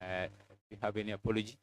Do you have any apology?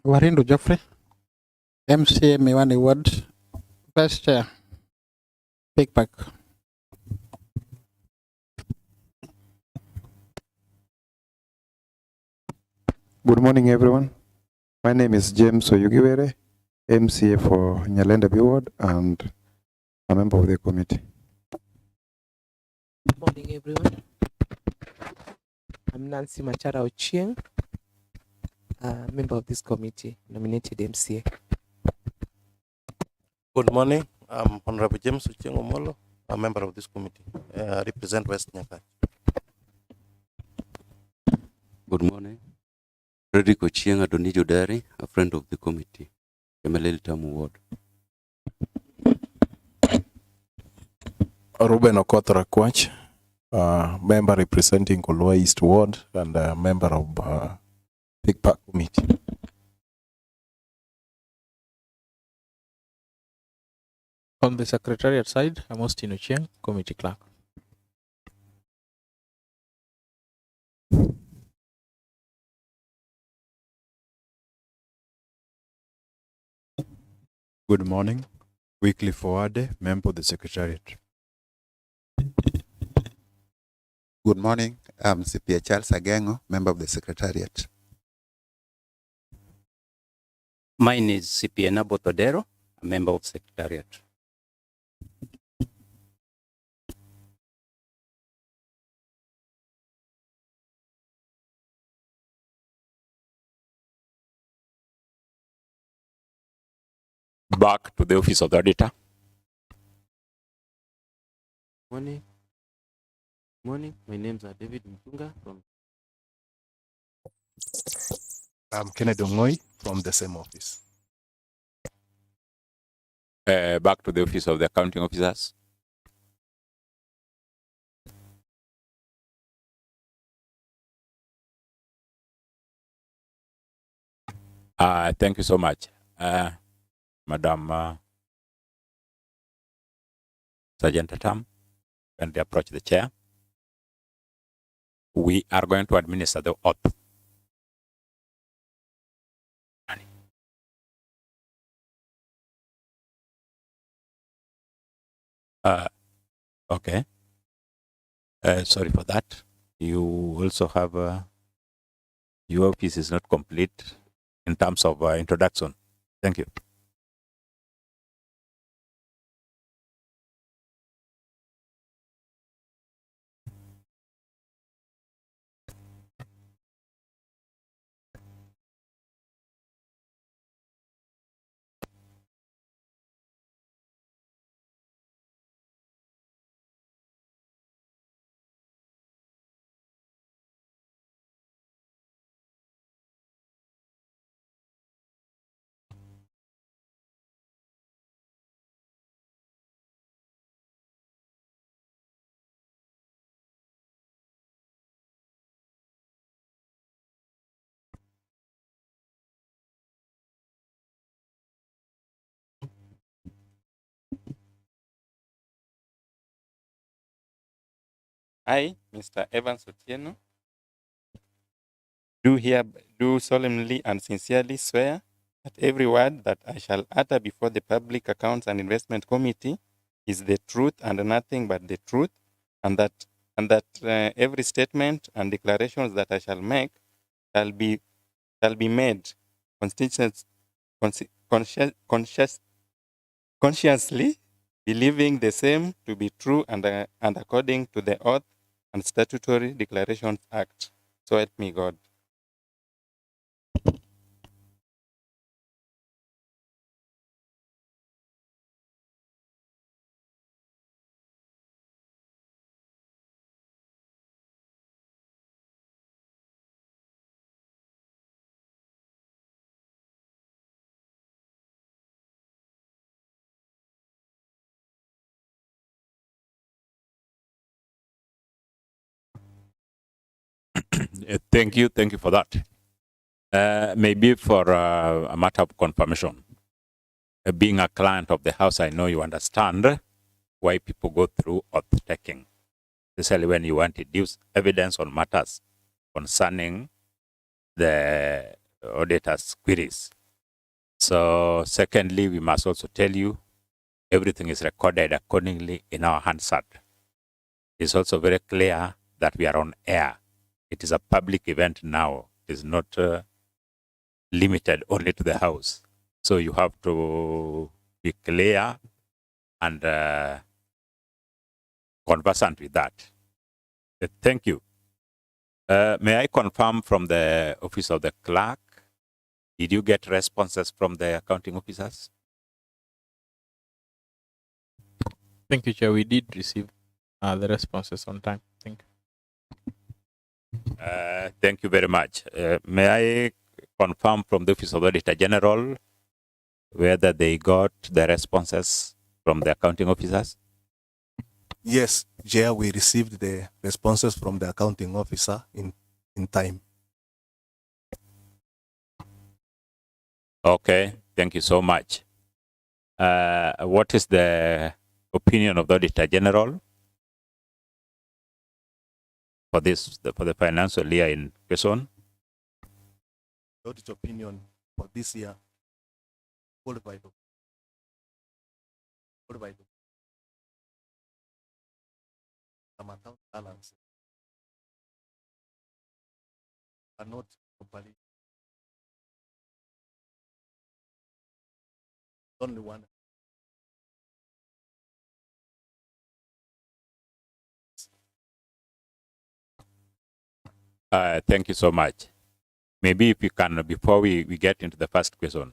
Warindu Geoffrey, MCA Miwani Ward, Vice Chair, Big Pack. Good morning, everyone. My name is James Oyugiwere, MCA for Nyalenda B Ward and a member of the committee. Good morning, everyone. I'm Nancy Machara Ochieng, a member of this committee, nominated MCA. Good morning. I'm Honorable James Ochieng Omolo, a member of this committee. I represent West Nyaka. Good morning. Frederick Ochieng Adonijo Dari, a friend of the committee, Emeleli Tamu Ward. Ruben Okoth Rakwach, member representing Kolua East Ward and a member of Big Pack Committee. On the Secretariat side, I'm Austin Ochieng, Committee Clerk. Good morning. Weekly Forward, member of the Secretariat. Good morning. I'm CPA Charles Agengo, member of the Secretariat. Mine is CPA Nabo Todero, a member of Secretariat. Back to the office of the auditor. Morning. Morning. My name's David Mtunga from. I'm Kennedy Ongoi from the same office. Back to the office of the accounting officers. Thank you so much, Madam Sergeant Atam. When they approach the chair, we are going to administer the oath. Okay. Sorry for that. You also have your office is not complete in terms of introduction. Thank you. I, Mr. Evans Otieno, do solemnly and sincerely swear that every word that I shall utter before the Public Accounts and Investment Committee is the truth and nothing but the truth, and that every statement and declarations that I shall make shall be made conscious, consciously, believing the same to be true and according to the oath and statutory declarations act. So help me God. Thank you for that. Maybe for a matter of confirmation, being a client of the house, I know you understand why people go through oath taking, especially when you want to deduce evidence on matters concerning the auditor's queries. So, secondly, we must also tell you everything is recorded accordingly in our Hansard. It's also very clear that we are on air. It is a public event now. It is not limited only to the house. So you have to be clear and conversant with that. Thank you. May I confirm from the office of the clerk, did you get responses from the accounting officers? Thank you, Chair. We did receive the responses on time. Thank you. Thank you very much. May I confirm from the office of the Auditor General whether they got the responses from the accounting officers? Yes, Chair, we received the responses from the accounting officer in time. Okay, thank you so much. What is the opinion of the Auditor General for the financial year in question? Audit opinion for this year, qualified some account balance are not properly. Only one. Thank you so much. Maybe if you can, before we get into the first question,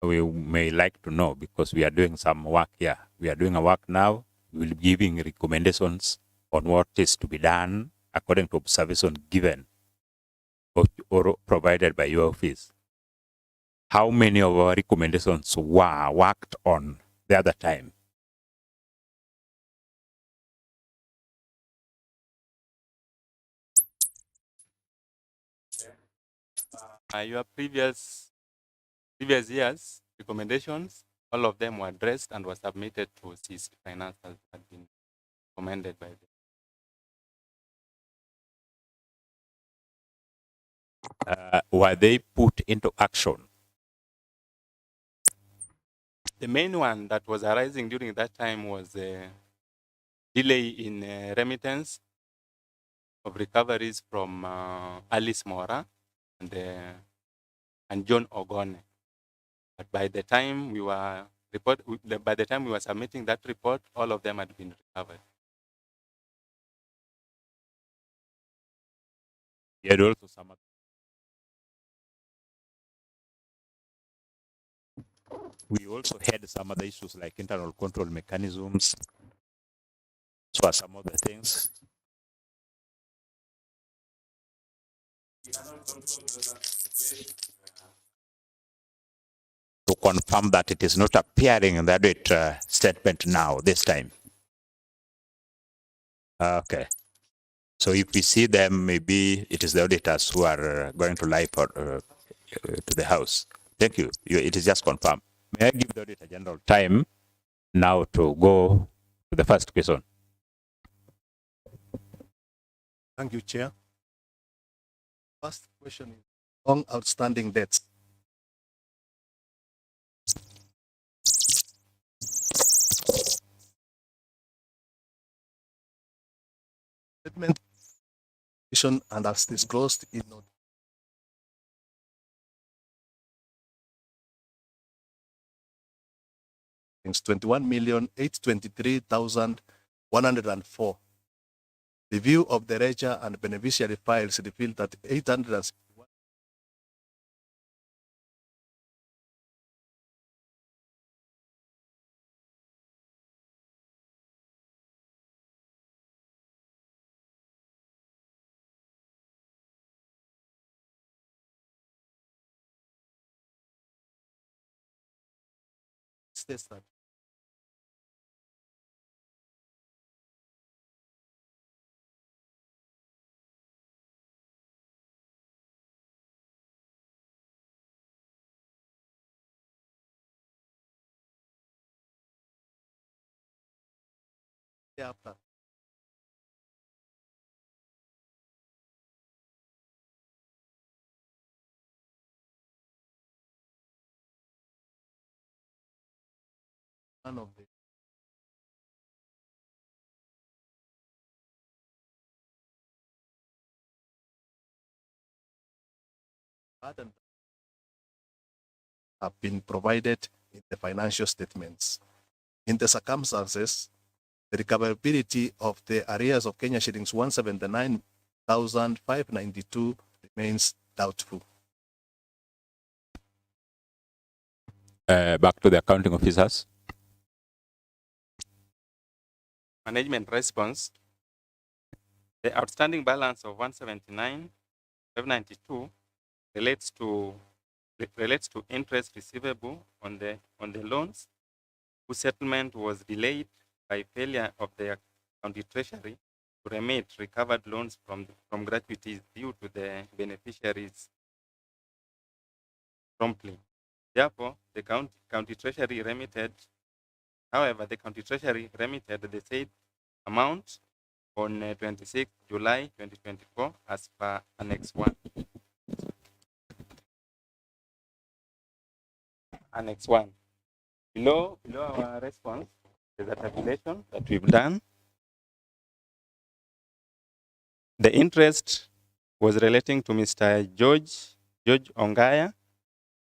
we may like to know, because we are doing some work here. We are doing a work now. We will be giving recommendations on what is to be done according to observation given or provided by your office. How many of our recommendations were worked on the other time? Your previous years' recommendations, all of them were addressed and were submitted to CC Finance as had been recommended by them. Were they put into action? The main one that was arising during that time was a delay in remittance of recoveries from Alice Mora and John Ogone. But by the time we were submitting that report, all of them had been recovered. We had also had some other issues like internal control mechanisms. So are some other things. To confirm that it is not appearing in the audit statement now, this time. Okay. So if we see them, maybe it is the auditors who are going to lie for, to the house. Thank you. It is just confirmed. May I give the Auditor General time now to go to the first question? Thank you, Chair. First question is long outstanding debts. Statement and as disclosed in note. It's 21,823,104. Review of the ledger and beneficiary files revealed that 861 states that thereafter none of the pardon have been provided in the financial statements. In the circumstances, the recoverability of the arrears of Kenya shillings 179,592 remains doubtful. Back to the accounting officers. Management response. The outstanding balance of 179,592 relates to interest receivable on the loans whose settlement was delayed by failure of the county treasury to remit recovered loans from gratuities due to the beneficiaries promptly. Therefore, the county treasury remitted. However, the county treasury remitted the said amount on 26 July 2024 as per Annex 1. Annex 1. Below our response, there's a tabulation that we've done. The interest was relating to Mr. George Ongaya,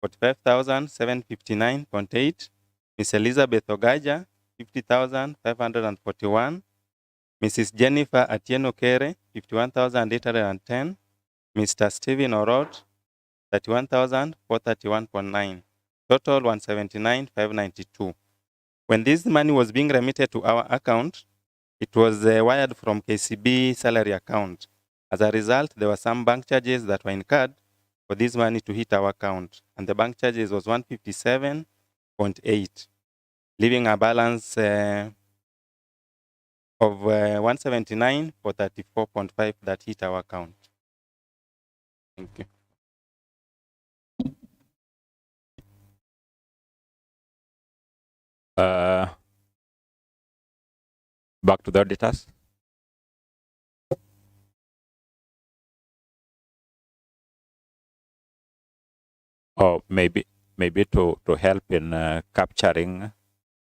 45,759.8. Miss Elizabeth Ogaja, 50,541. Mrs. Jennifer Atieno Kere, 51,810. Mr. Stephen Orot, 31,431.9. Total 179,592. When this money was being remitted to our account, it was wired from KCB salary account. As a result, there were some bank charges that were incurred for this money to hit our account. And the bank charges was 157.8, leaving a balance of 179 for 34.5 that hit our account. Thank you. Back to the auditors. Or maybe to help in capturing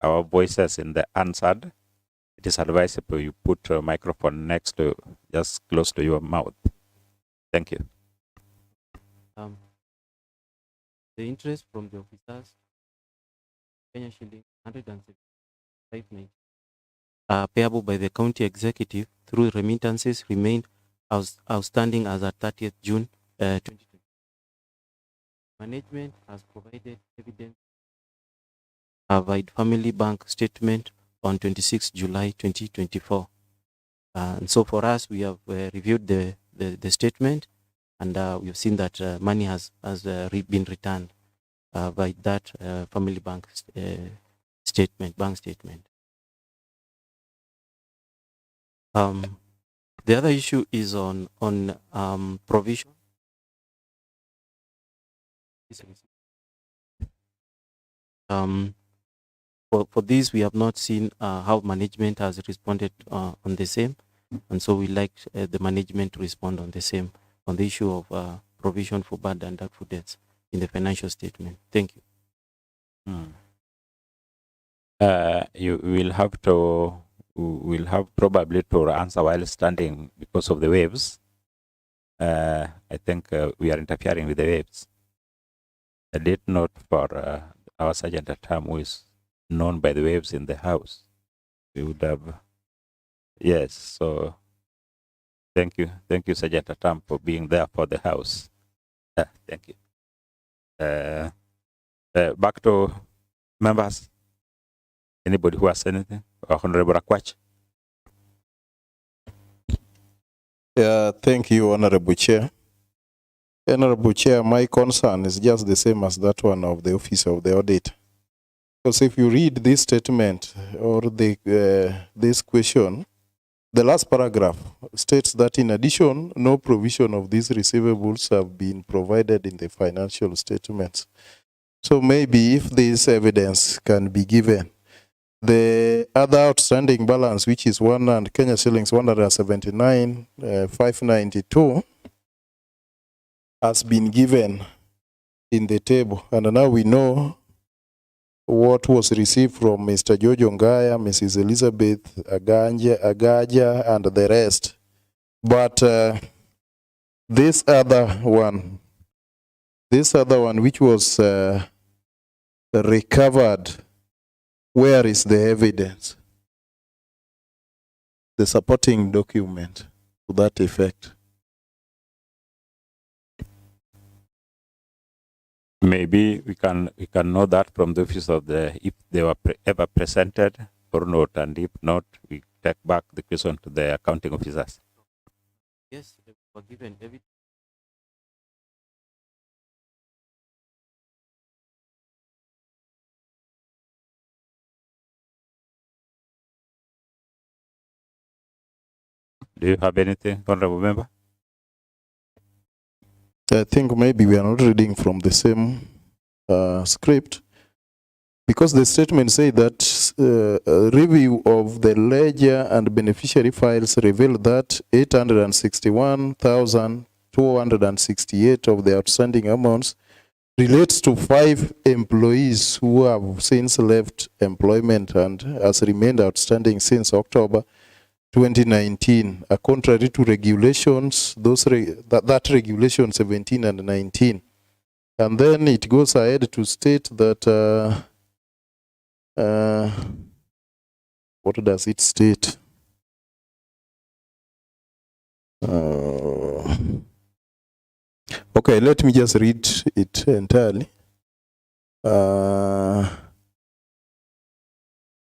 our voices in the answered, it is advisable you put a microphone next to, just close to your mouth. Thank you. The interest from the officers, Kenya shilling 175.90, payable by the county executive through remittances remained outstanding as at 30th June 2020. Management has provided evidence provide family bank statement on 26 July 2024. And so for us, we have reviewed the statement, and we've seen that money has been returned by that family bank bank statement. The other issue is on provision. For this, we have not seen how management has responded on the same. And so we like the management to respond on the same, on the issue of provision for bad and doubtful debts in the financial statement. Thank you. You will have to, will have probably to answer while standing because of the waves. I think we are interfering with the waves. I did note for our sergeant at arm who is known by the waves in the house. We would have, yes, so thank you, Sergeant at arm, for being there for the house. Thank you. Back to members. Anybody who has anything? Honorable Akwach. Thank you, Honorable Chair. Honorable Chair, my concern is just the same as that one of the Office of the Auditor. Because if you read this statement or this question, the last paragraph states that in addition, no provision of these receivables have been provided in the financial statements. So maybe if this evidence can be given, the other outstanding balance, which is Kenya shillings 179,592, has been given in the table. And now we know what was received from Mr. George Ongaya, Mrs. Elizabeth Agaja, and the rest. But this other one, which was recovered, where is the evidence? The supporting document to that effect. Maybe we can know that from the office of the, if they were ever presented or not, and if not, we take back the question to the accounting officers. Yes, they were given evidence. Do you have anything, Honorable Member? I think maybe we are not reading from the same script, because the statement says that a review of the ledger and beneficiary files revealed that 861,268 of the outstanding amounts relates to 5 employees who have since left employment and has remained outstanding since October 2019, contrary to regulations, that regulation 17 and 19. And then it goes ahead to state that, what does it state? Okay, let me just read it entirely.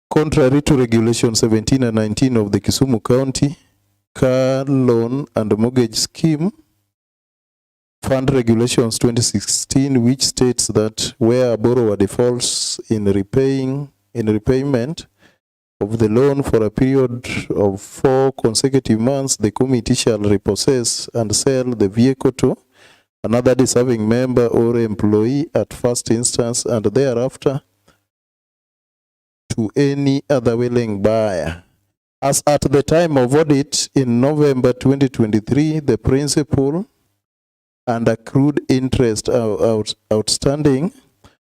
Contrary to Regulation 17 and 19 of the Kisumu County Car Loan and Mortgage Scheme, Fund Regulations 2016, which states that where a borrower defaults in repayment of the loan for a period of 4 consecutive months, the committee shall repossess and sell the vehicle to another deserving member or employee at first instance, and thereafter to any other willing buyer. As at the time of audit in November 2023, the principal and accrued interest outstanding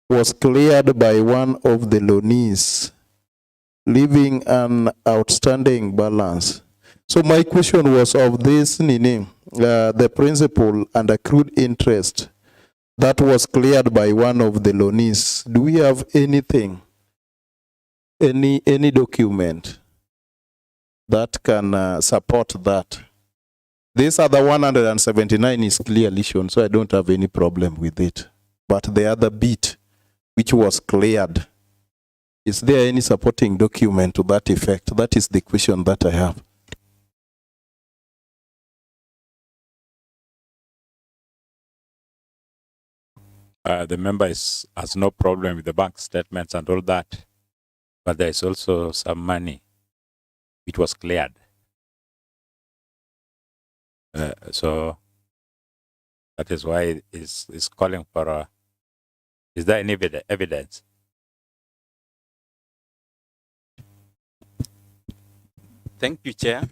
was cleared by one of the loanees, leaving an outstanding balance. So my question was of this, the principal and accrued interest that was cleared by one of the loanees. Do we have anything, any document that can support that? This other 179 is clearly shown, so I don't have any problem with it. But the other bit, which was cleared, is there any supporting document to that effect? That is the question that I have. The member has no problem with the bank statements and all that, but there is also some money which was cleared. So that is why is calling for is there any evidence? Thank you, Chair.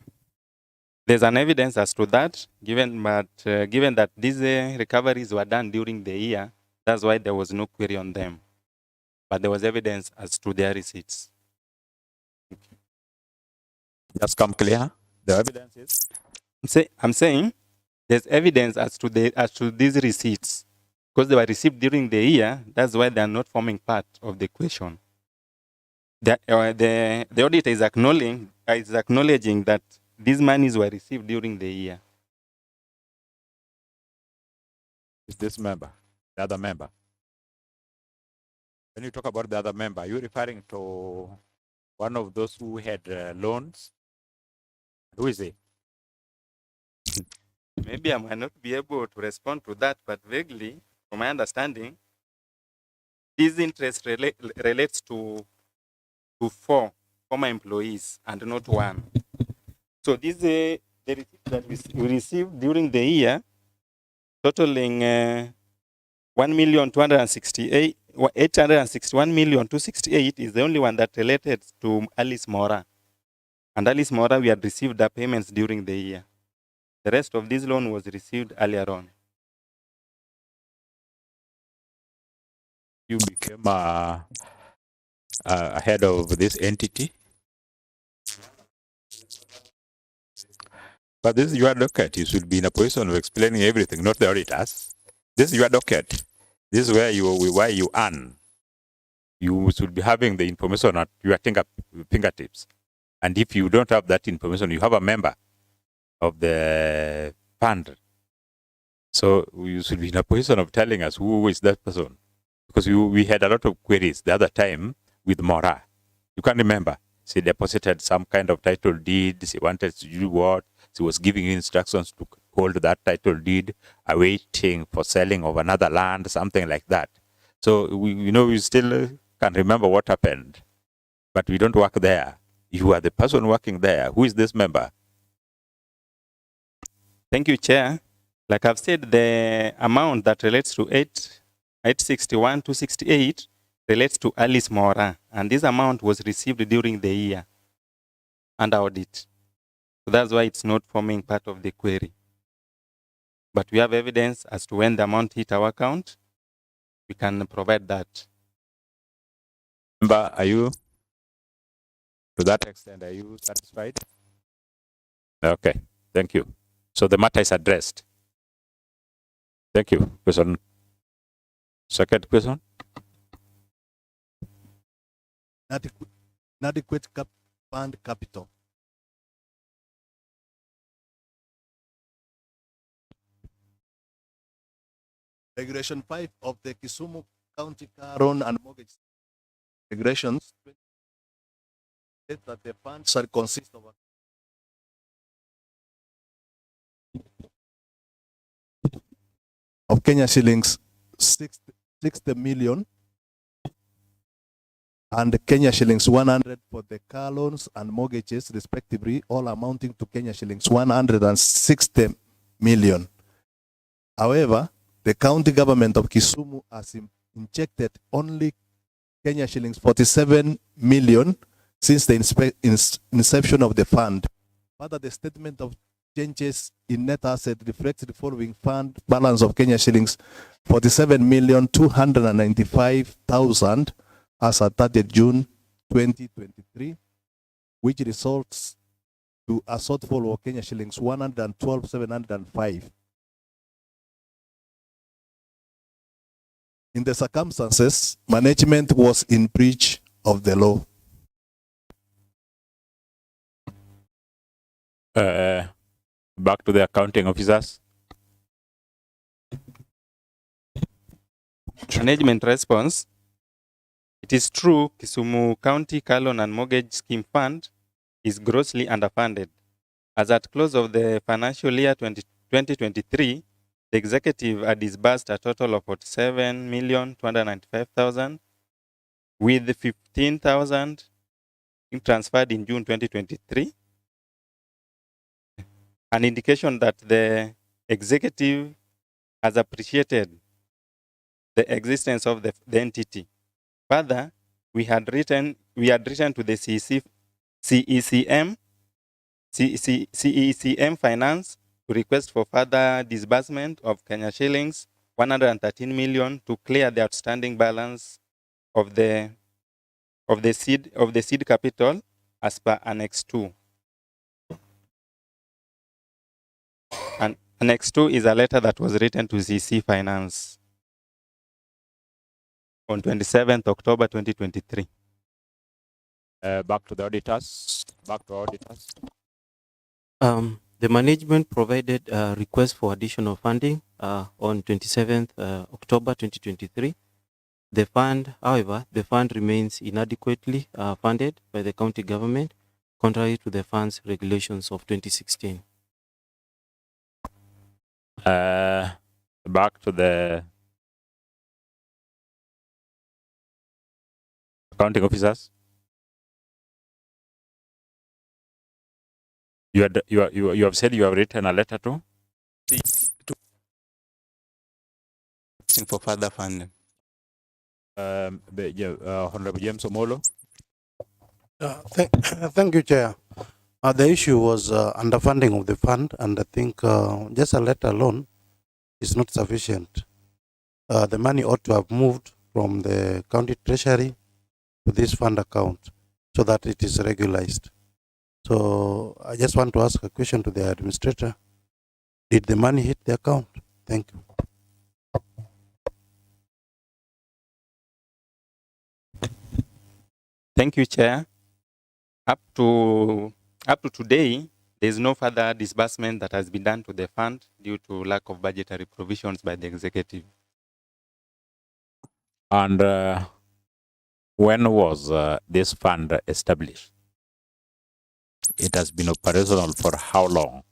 There's an evidence as to that, given that these recoveries were done during the year, that's why there was no query on them. But there was evidence as to their receipts. Just come clear. The evidence is. I'm saying there's evidence as to these receipts because they were received during the year. That's why they are not forming part of the equation. The auditor is acknowledging that these monies were received during the year. Is this member, the other member? When you talk about the other member, are you referring to one of those who had loans? Who is he? Maybe I might not be able to respond to that, but vaguely, from my understanding, this interest relates to four former employees and not one. So this the receipt that we received during the year, totaling 861,268 is the only one that related to Alice Mora. And Alice Mora, we had received the payments during the year. The rest of this loan was received earlier on. You became a head of this entity. But this is your docket. You should be in a position of explaining everything, not the auditors. This is your docket. This is where you earn. You should be having the information at your fingertips. And if you don't have that information, you have a member of the fund. So you should be in a position of telling us who is that person. Because we had a lot of queries the other time with Mora. You can remember. She deposited some kind of title deed. She wanted to do what? She was giving you instructions to hold that title deed, awaiting for selling of another land, something like that. So we still can remember what happened, but we don't work there. You are the person working there. Who is this member? Thank you, Chair. Like I've said, the amount that relates to 861,268 relates to Alice Mora, and this amount was received during the year under audit. So that's why it's not forming part of the query. But we have evidence as to when the amount hit our account. We can provide that. Member, are you, to that extent, are you satisfied? Okay, thank you. So the matter is addressed. Thank you. Question. Second question. Inadequate fund capital. Regulation 5 of the Kisumu County Car Loan and Mortgage Regulations states that the funds shall consist of Kenya shillings 60 million and Kenya shillings 100 for the car loans and mortgages respectively, all amounting to Kenya shillings 160 million. However, the county government of Kisumu has injected only Kenya shillings 47 million since the inception of the fund. Further, the statement of changes in net asset reflects the following: fund balance of Kenya shillings 47,295,000 as at 30th June 2023, which results to a shortfall of Kenya shillings 112,705. In the circumstances, management was in breach of the law. Back to the accounting officers. Management response. It is true, Kisumu County Car Loan and Mortgage Scheme Fund is grossly underfunded. As at close of the financial year 2023, the executive had disbursed a total of 47,295,000, with 15,000 transferred in June 2023. An indication that the executive has appreciated the existence of the entity. Further, we had written to the CECM CECM Finance to request for further disbursement of Kenya shillings 113 million to clear the outstanding balance of the seed capital as per Annex 2. And Annex 2 is a letter that was written to CC Finance on 27th October 2023. Back to the auditors. Back to auditors. The management provided a request for additional funding on 27th October 2023. However, the fund remains inadequately funded by the county government, contrary to the fund's regulations of 2016. Back to the accounting officers. You have said you have written a letter to for further funding. Honorable James Omolo. Thank you, Chair. The issue was underfunding of the fund, and I think just a letter alone is not sufficient. The money ought to have moved from the county treasury to this fund account so that it is regularized. So I just want to ask a question to the administrator. Did the money hit the account? Thank you. Thank you, Chair. Up to today, there is no further disbursement that has been done to the fund due to lack of budgetary provisions by the executive. And when was this fund established? It has been operational for how long?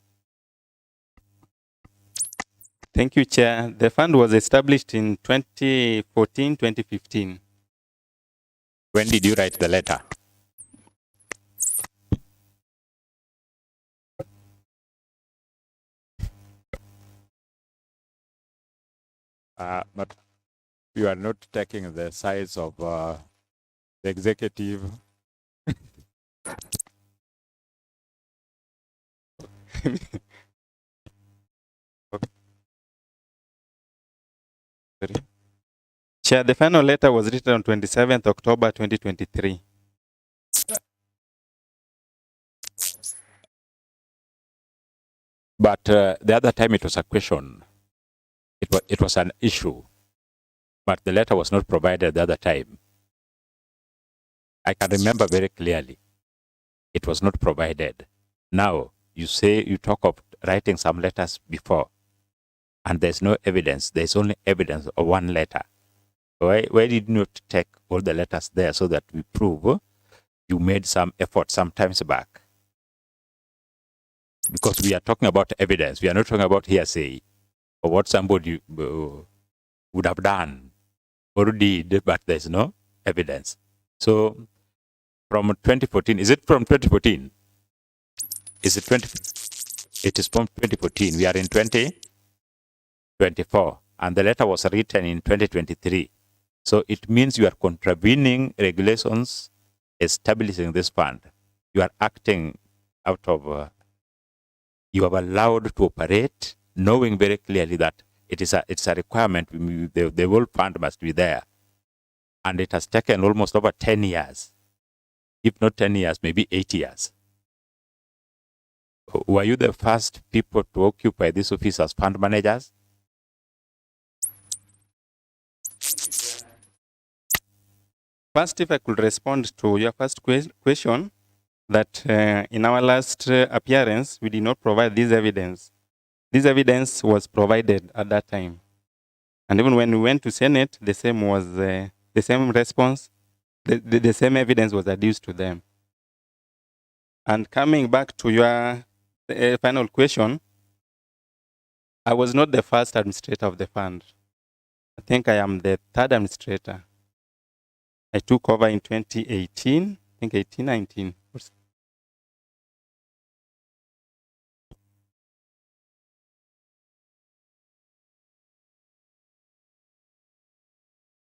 Thank you, Chair. The fund was established in 2014-2015. When did you write the letter? But you are not taking the size of the executive. Chair, the final letter was written on 27th October 2023. But the other time it was a question. It was an issue. But the letter was not provided the other time. I can remember very clearly. It was not provided. Now, you say you talk of writing some letters before, and there's no evidence. There's only evidence of one letter. Why did you not take all the letters there so that we prove you made some effort some times back? Because we are talking about evidence. We are not talking about hearsay or what somebody would have done or did, but there's no evidence. So from 2014, is it from 2014? Is it 20? It is from 2014. We are in 2024, and the letter was written in 2023. So it means you are contravening regulations establishing this fund. You are acting out of, you are allowed to operate knowing very clearly that it's a requirement, the whole fund must be there. And it has taken almost over 10 years. If not 10 years, maybe 8 years. Were you the first people to occupy this office as fund managers? First, if I could respond to your first question, that in our last appearance, we did not provide this evidence. This evidence was provided at that time. And even when we went to Senate, the same was the same response, the same evidence was adduced to them. And coming back to your final question, I was not the first administrator of the fund. I think I am the third administrator. I took over in 2018, I think 18-19.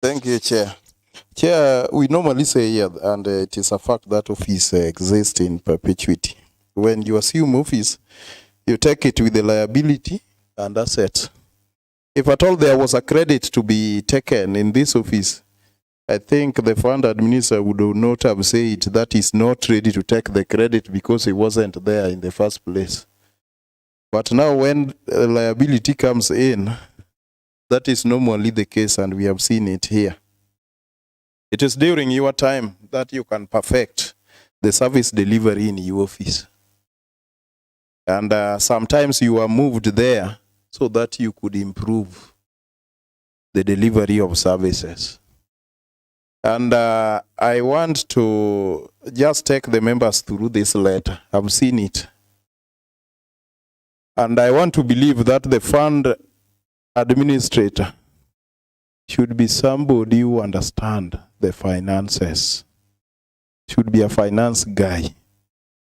Thank you, Chair. Chair, we normally say here, and it is a fact that office exists in perpetuity. when you assume office, you take it with the liability and assets. If at all there was a credit to be taken in this office, I think the fund administrator would not have said that he's not ready to take the credit because he wasn't there in the first place. But now when liability comes in, that is normally the case, and we have seen it here. It is during your time that you can perfect the service delivery in your office. And sometimes you are moved there so that you could improve the delivery of services. And I want to just take the members through this letter. I've seen it. And I want to believe that the fund administrator should be somebody who understands the finances. Should be a finance guy.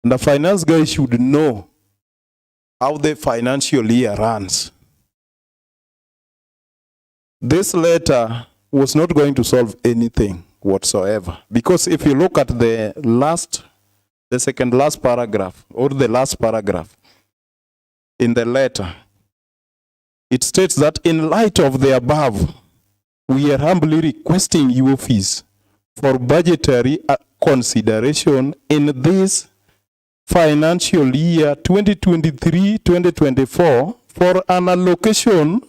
And the finance guy should know how the financial year runs. This letter was not going to solve anything whatsoever. Because if you look at the second last paragraph, or the last paragraph in the letter, it states that in light of the above, we are humbly requesting your fees for budgetary consideration in this financial year 2023-2024 for an allocation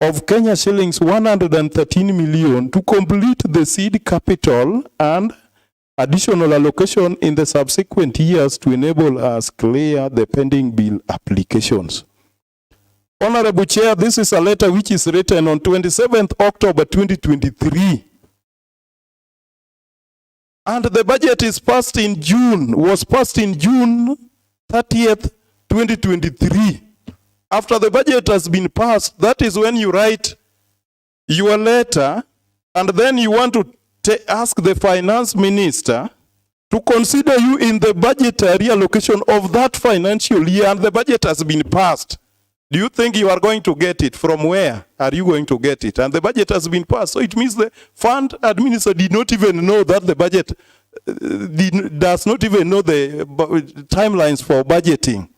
of Kenya shillings 113 million to complete the seed capital and additional allocation in the subsequent years to enable us clear the pending bill applications. Honorable Chair, this is a letter which is written on 27th October 2023. And the budget is passed in June, was passed in June 30th, 2023. After the budget has been passed, that is when you write your letter, and then you want to ask the finance minister to consider you in the budgetary allocation of that financial year, and the budget has been passed. Do you think you are going to get it? From where are you going to get it? And the budget has been passed. So it means the fund administrator did not even know that the budget does not even know the timelines for budgeting.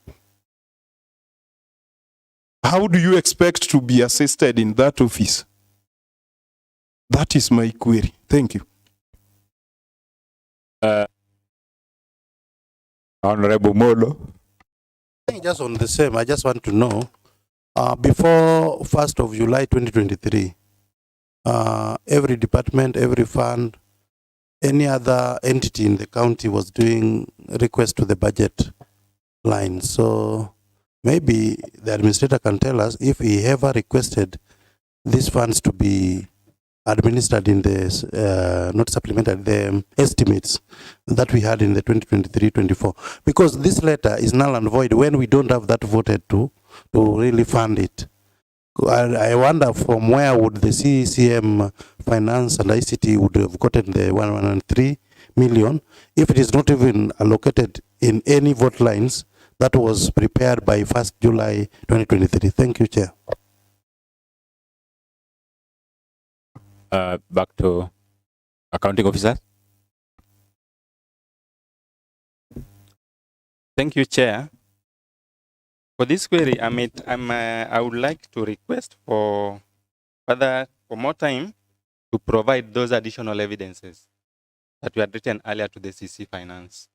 How do you expect to be assisted in that office? That is my query. Thank you. Honorable Molo. I think just on the same, I just want to know, before 1st of July 2023, every department, every fund, any other entity in the county was doing request to the budget line. So maybe the administrator can tell us if he ever requested these funds to be administered in the, not supplemented, the estimates that we had in the 2023-24. Because this letter is null and void when we don't have that voted to really fund it. I wonder from where would the CCM Finance and ICT would have gotten the 103 million if it is not even allocated in any vote lines that was prepared by 1st July 2023. Thank you, Chair. Back to accounting officer. Thank you, Chair. For this query, I would like to request for more time to provide those additional evidences that we had written earlier to the CC Finance.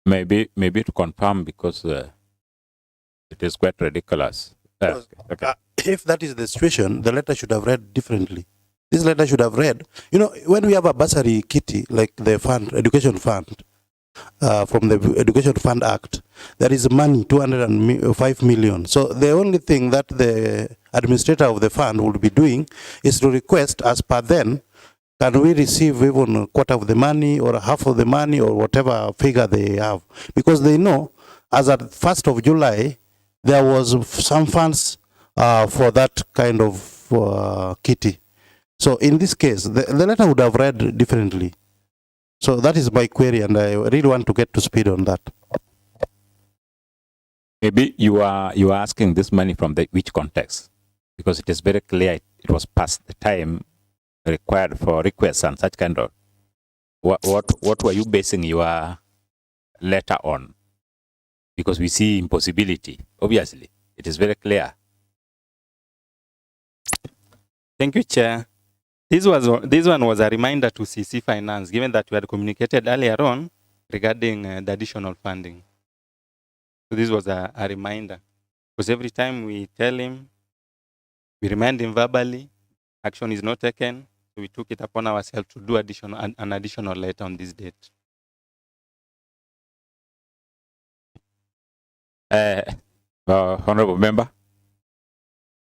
Maybe to confirm, because it is quite ridiculous. Okay. If that is the situation, the letter should have read differently. This letter should have read, when we have a bursary kitty, like the fund, education fund, from the Education Fund Act, there is money, 205 million. So the only thing that the administrator of the fund would be doing is to request, as per then, can we receive even a quarter of the money or half of the money or whatever figure they have? Because they know, as at 1st of July, there was some funds for that kind of kitty. So in this case, the letter would have read differently. So that is my query, and I really want to get to speed on that. Maybe you are asking this money from which context? Because it is very clear it was past the time required for requests and such kind of. What were you basing your letter on? Because we see impossibility. Obviously, it is very clear. Thank you, Chair. This one was a reminder to CC Finance, given that we had communicated earlier on regarding the additional funding. So this was a reminder, because every time we tell him, we remind him verbally, action is not taken. So we took it upon ourselves to do an additional letter on this date. Honorable Member.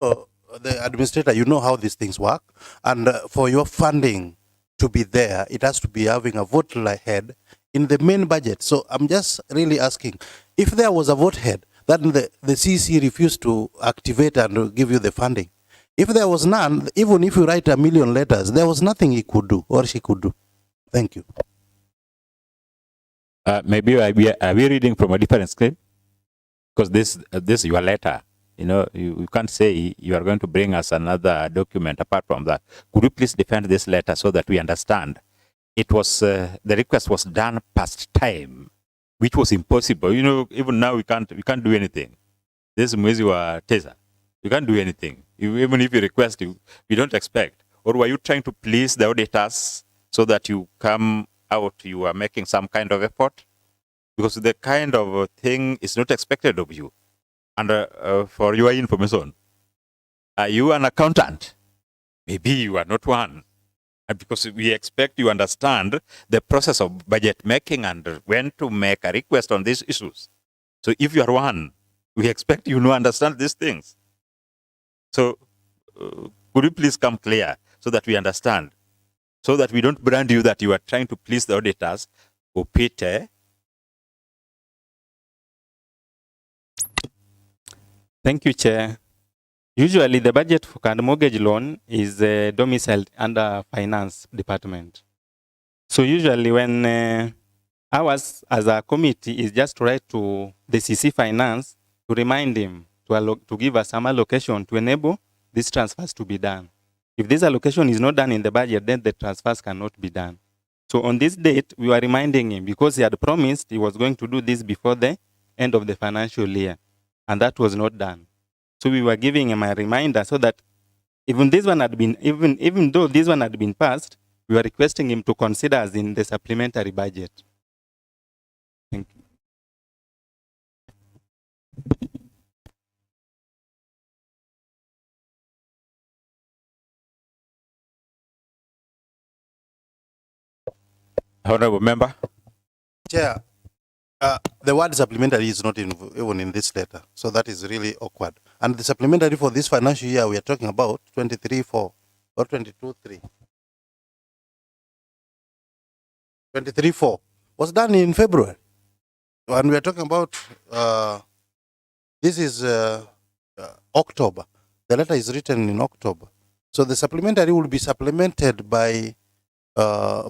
The administrator, you know how these things work, and for your funding to be there, it has to be having a vote head in the main budget. So I'm just really asking, if there was a vote head, then the CC refused to activate and give you the funding. If there was none, even if you write 1 million letters, there was nothing he could do or she could do. Thank you. Maybe are we reading from a different script? Because this is your letter. You know, you can't say you are going to bring us another document apart from that. Could you please defend this letter so that we understand? It was, the request was done past time, which was impossible. You know, even now we can't do anything. This is mwezi wa tesa. You can't do anything. Even if you request, we don't expect. Or were you trying to please the auditors so that you come out, you are making some kind of effort? Because the kind of thing is not expected of you. And for your information, are you an accountant? Maybe you are not one. Because we expect you understand the process of budget making and when to make a request on these issues. So if you are one, we expect you to understand these things. So could you please come clear so that we understand? So that we don't brand you that you are trying to please the auditors. Upite. Thank you, Chair. Usually, the budget for current mortgage loan is domiciled under Finance Department. So usually when ours as a committee is just to write to the CC Finance to remind him to give us some allocation to enable these transfers to be done. If this allocation is not done in the budget, then the transfers cannot be done. So on this date, we were reminding him because he had promised he was going to do this before the end of the financial year. And that was not done. So we were giving him a reminder so that even this one had been, even though this one had been passed, we were requesting him to consider as in the supplementary budget. Thank you. Honorable Member. Chair, the word supplementary is not even in this letter, so that is really awkward. And the supplementary for this financial year we are talking about 23-4 or 22-3. 23-4 was done in February, and we are talking about this is October. The letter is written in October, so the supplementary will be supplemented by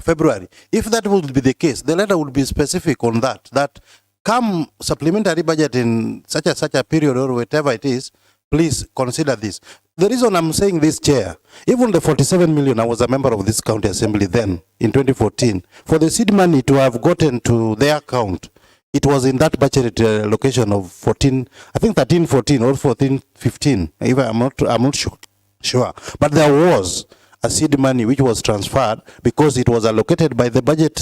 February. If that would be the case, the letter would be specific on that come supplementary budget in such a period or whatever it is, please consider this. The reason I'm saying this, Chair, even the 47 million, I was a member of this county assembly then in 2014, for the seed money to have gotten to their account, it was in that budget allocation of 14, I think 13-14 or 14-15, even I'm not sure. But there was a seed money which was transferred because it was allocated by the budget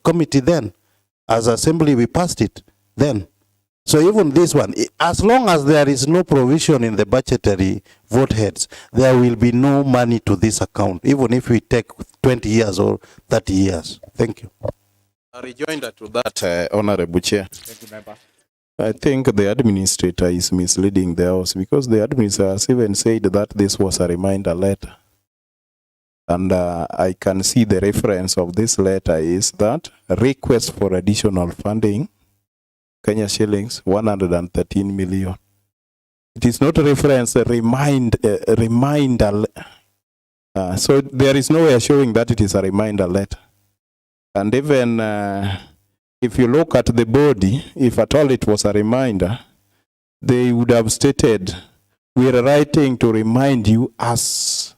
committee then. As assembly, we passed it then. So even this one, as long as there is no provision in the budgetary vote heads, there will be no money to this account, even if we take 20 years or 30 years. Thank you. A rejoinder to that, Honorable Chair. Thank you, Member. I think the administrator is misleading the House because the administrator has even said that this was a reminder letter. And I can see the reference of this letter is that request for additional funding, Kenya shillings, 113 million. It is not a reference, a reminder. So there is no way showing that it is a reminder letter. And even if you look at the body, if at all it was a reminder, they would have stated, we are writing to remind you as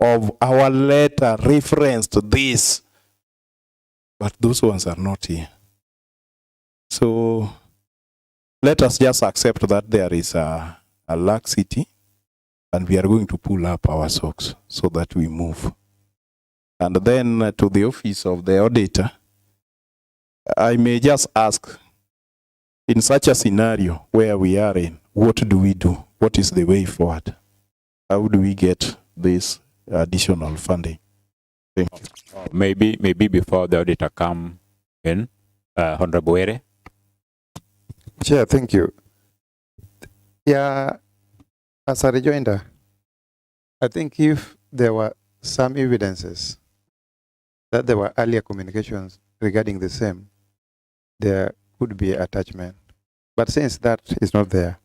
of our letter referenced this, but those ones are not here. So let us just accept that there is a laxity, and we are going to pull up our socks so that we move. And then to the office of the auditor, I may just ask, in such a scenario where we are in, what do we do? What is the way forward? How do we get this additional funding? Thank you. Maybe before the auditor come in, Honorable Were. Chair, thank you. Yeah, as a rejoinder, I think if there were some evidences that there were earlier communications regarding the same, there could be attachment. But since that is not there,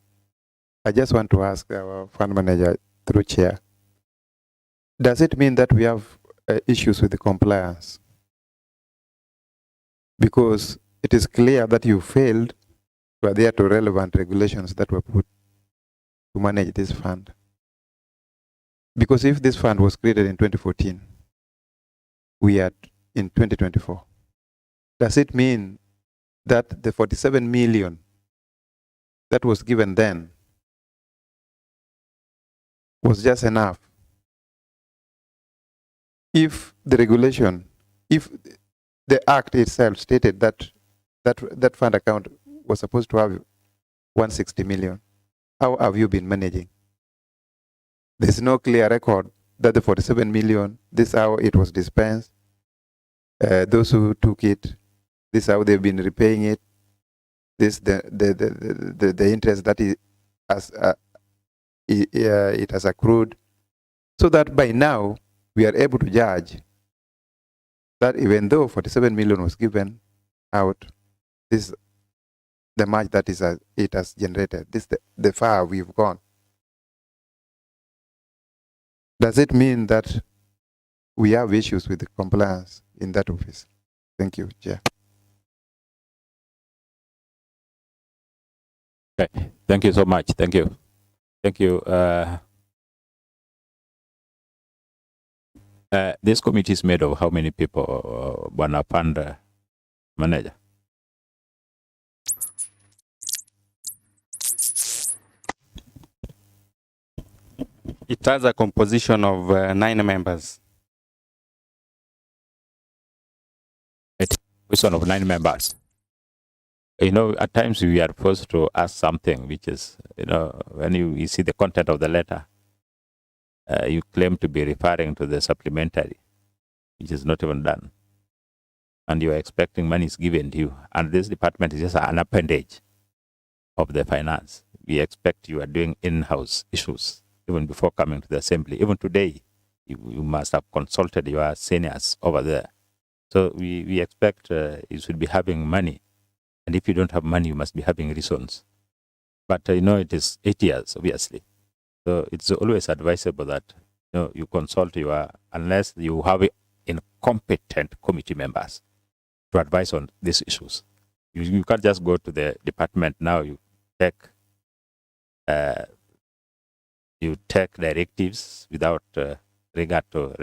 I just want to ask our fund manager through chair, does it mean that we have issues with the compliance? Because it is clear that you failed to adhere to relevant regulations that were put to manage this fund. Because if this fund was created in 2014, we are in 2024. Does it mean that the 47 million that was given then was just enough? If the regulation, if the act itself stated that that fund account was supposed to have 160 million, how have you been managing? There's no clear record that the 47 million, this is how it was dispensed. Those who took it, this is how they've been repaying it. This the interest that it has accrued, so that by now we are able to judge that even though 47 million was given out, this the much that is it has generated. This the far we've gone. Does it mean that we have issues with the compliance in that office? Thank you, Chair. Okay, thank you so much. Thank you. Thank you. This committee is made of how many people, Bwana Fund Manager? It has a composition of 9 members. A composition of 9 members. You know, at times we are forced to ask something, which is, you know, when you see the content of the letter, you claim to be referring to the supplementary, which is not even done. And you are expecting money is given to you. And this department is just an appendage of the finance. We expect you are doing in-house issues even before coming to the assembly. Even today, you must have consulted your seniors over there. So we expect you should be having money. And if you don't have money, you must be having reasons. But you know, it is 8 years, obviously. So it's always advisable that you consult unless you have incompetent committee members to advise on these issues. You can't just go to the department now. You take directives without regard to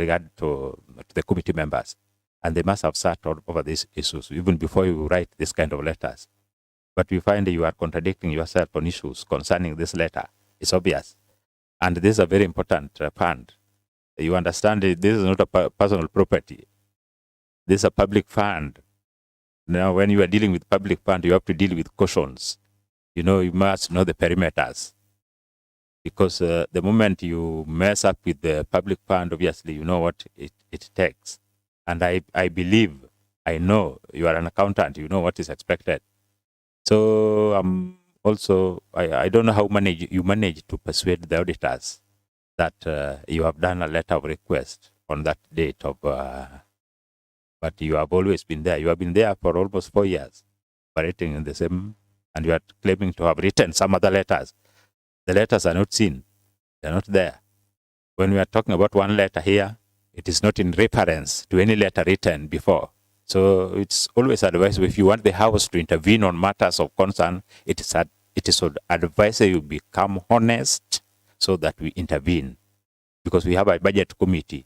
the committee members, and they must have sat over these issues even before you write this kind of letters. But we find that you are contradicting yourself on issues concerning this letter. It's obvious. And this is a very important fund. You understand it, this is not a personal property. This is a public fund. Now, when you are dealing with public fund, you have to deal with cautions. You know, you must know the perimeters. Because the moment you mess up with the public fund, obviously, you know what it takes. And I believe, I know you are an accountant, you know what is expected. So also, I don't know how you manage to persuade the auditors that you have done a letter of request on that date of, but you have always been there. You have been there for almost 4 years, operating in the same, and you are claiming to have written some other letters. The letters are not seen. They are not there. When we are talking about one letter here, it is not in reference to any letter written before. So it's always advisable, if you want the House to intervene on matters of concern, it is advisable you become honest so that we intervene. because we have a budget committee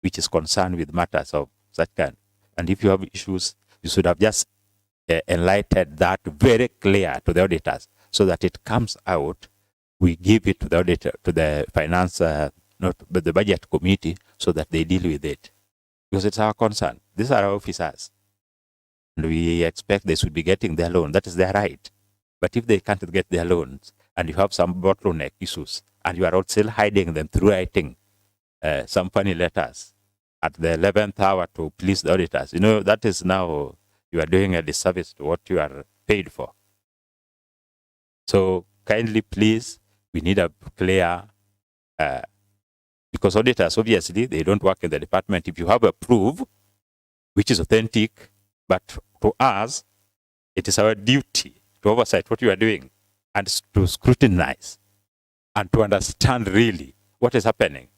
which is concerned with matters of such kind. And if you have issues, you should have just enlightened that very clear to the auditors so that it comes out. We give it to the auditor, to the finance, not but the budget committee, so that they deal with it. Because it's our concern. These are our officers. And we expect they should be getting their loan. That is their right. But if they can't get their loans, and you have some bottleneck issues, and you are still hiding them through writing some funny letters at the 11th hour to please the auditors, that is now you are doing a disservice to what you are paid for. So kindly, please, we need a clear, because auditors, obviously, they don't work in the department. If you have a proof, which is authentic, but to us, it is our duty to oversight what you are doing and to scrutinize and to understand really what is happening.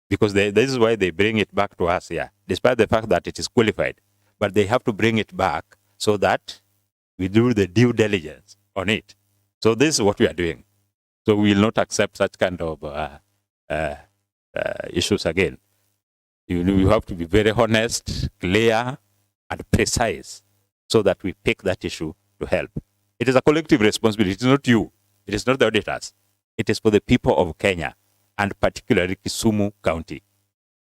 Because this is why they bring it back to us here, despite the fact that it is qualified. But they have to bring it back so that we do the due diligence on it. So this is what we are doing. So we will not accept such kind of issues again. You have to be very honest, clear, and precise so that we pick that issue to help. It is a collective responsibility. It is not you. It is not the auditors. It is for the people of Kenya, and particularly Kisumu County.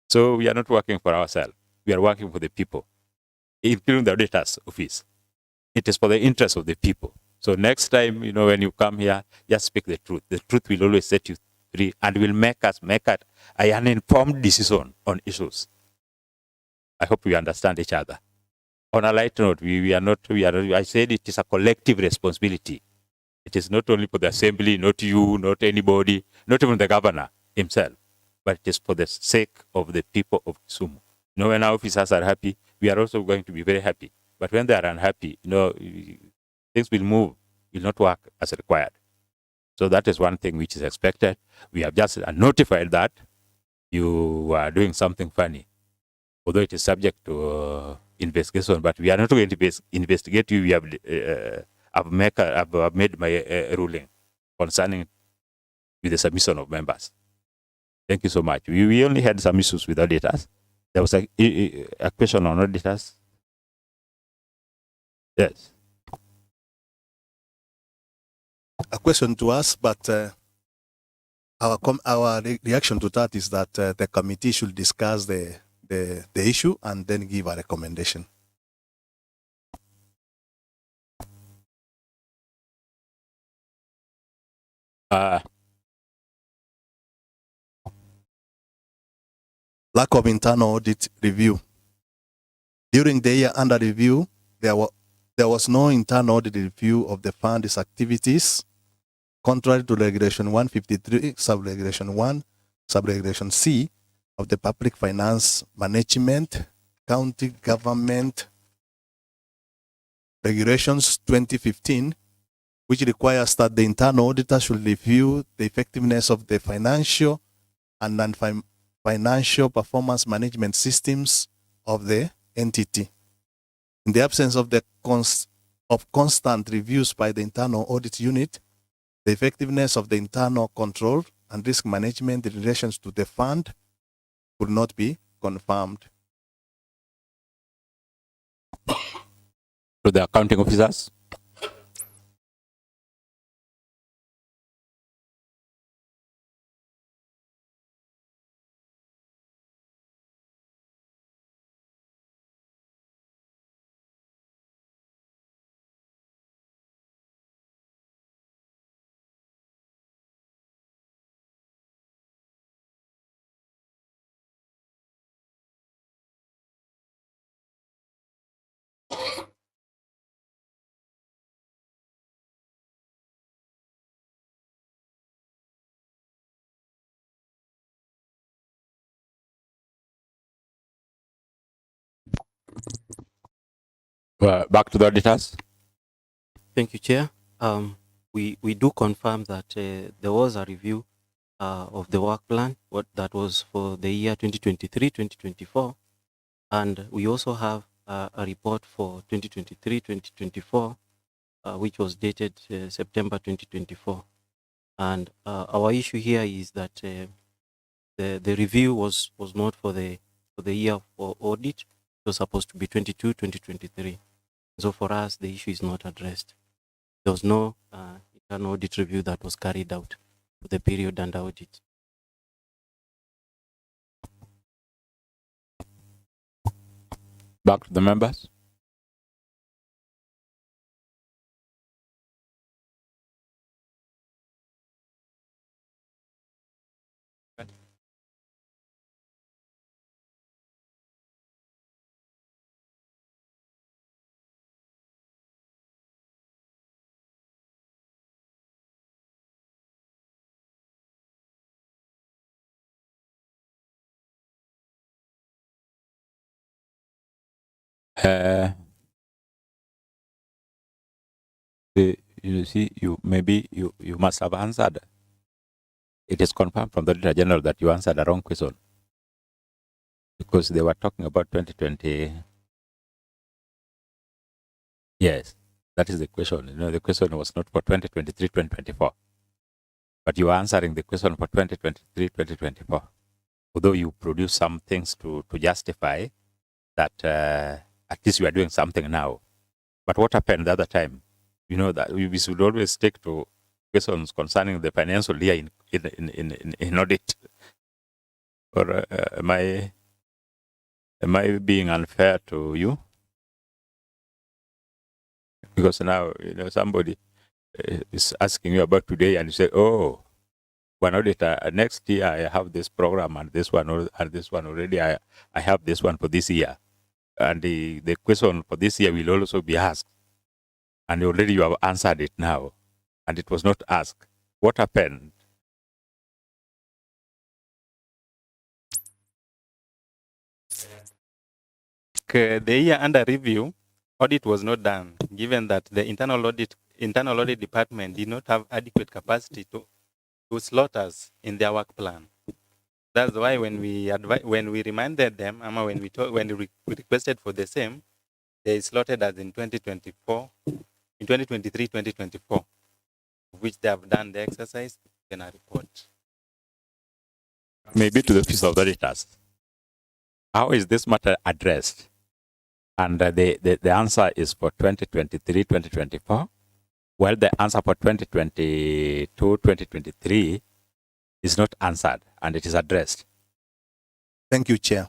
So we are not working for ourselves. We are working for the people, including the auditor's office. It is for the interest of the people. So next time, when you come here, just speak the truth. The truth will always set you free and will make us make an informed decision on issues. I hope we understand each other. On a light note, I said it is a collective responsibility. It is not only for the assembly, not you, not anybody, not even the governor himself, but it is for the sake of the people of Kisumu. When our officers are happy, we are also going to be very happy. But when they are unhappy, things will move, will not work as required. So that is one thing which is expected. We have just notified that you are doing something funny, although it is subject to investigation. But we are not going to investigate you. We have I've made my ruling concerning with the submission of members. Thank you so much. We only had some issues with auditors. There was a question on auditors. Yes. A question to us, but our reaction to that is that the committee should discuss the issue and then give a recommendation. Lack of internal audit review. During the year under review, there was no internal audit review of the fund's activities, contrary to Regulation 153, Subregulation 1, Subregulation C of the Public Finance Management, County Government Regulations 2015, which requires that the internal auditor should review the effectiveness of the financial and non-financial performance management systems of the entity. In the absence of constant reviews by the internal audit unit, the effectiveness of the internal control and risk management in relation to the fund could not be confirmed. To the accounting officers. Back to the auditors. Thank you, Chair. We do confirm that there was a review of the work plan, that was for the year 2023-2024, and we also have a report for 2023-2024, which was dated September 2024. And our issue here is that the review was not for the year for audit. It was supposed to be 2023. So for us, the issue is not addressed. There was no internal audit review that was carried out for the period under audit. Back to the members. Uh, you see, you must have answered. It is confirmed from the Auditor General that you answered the wrong question, because they were talking about 2020. Yes, that is the question. You know, the question was not for 2023, 2024, but you are answering the question for 2023, 2024. Although you produce some things to justify that at least you are doing something now. But what happened the other time? You know that we should always stick to questions concerning the financial year in audit. Or am I being unfair to you? Because now, you know, somebody is asking you about today and you say, oh, one auditor, next year I have this program and this one already, I have this one for this year. And the question for this year will also be asked. And already you have answered it now. And it was not asked. What happened? The year under review, audit was not done, given that the internal audit department did not have adequate capacity to slot us in their work plan. That's why when we reminded them, when we requested for the same, they slotted us in 2024, in 2023, 2024, which they have done the exercise in a report. Maybe to the Office of the Auditors. How is this matter addressed? And the answer is for 2023, 2024. Well, the answer for 2022, 2023 is not answered, and it is addressed. Thank you, Chair.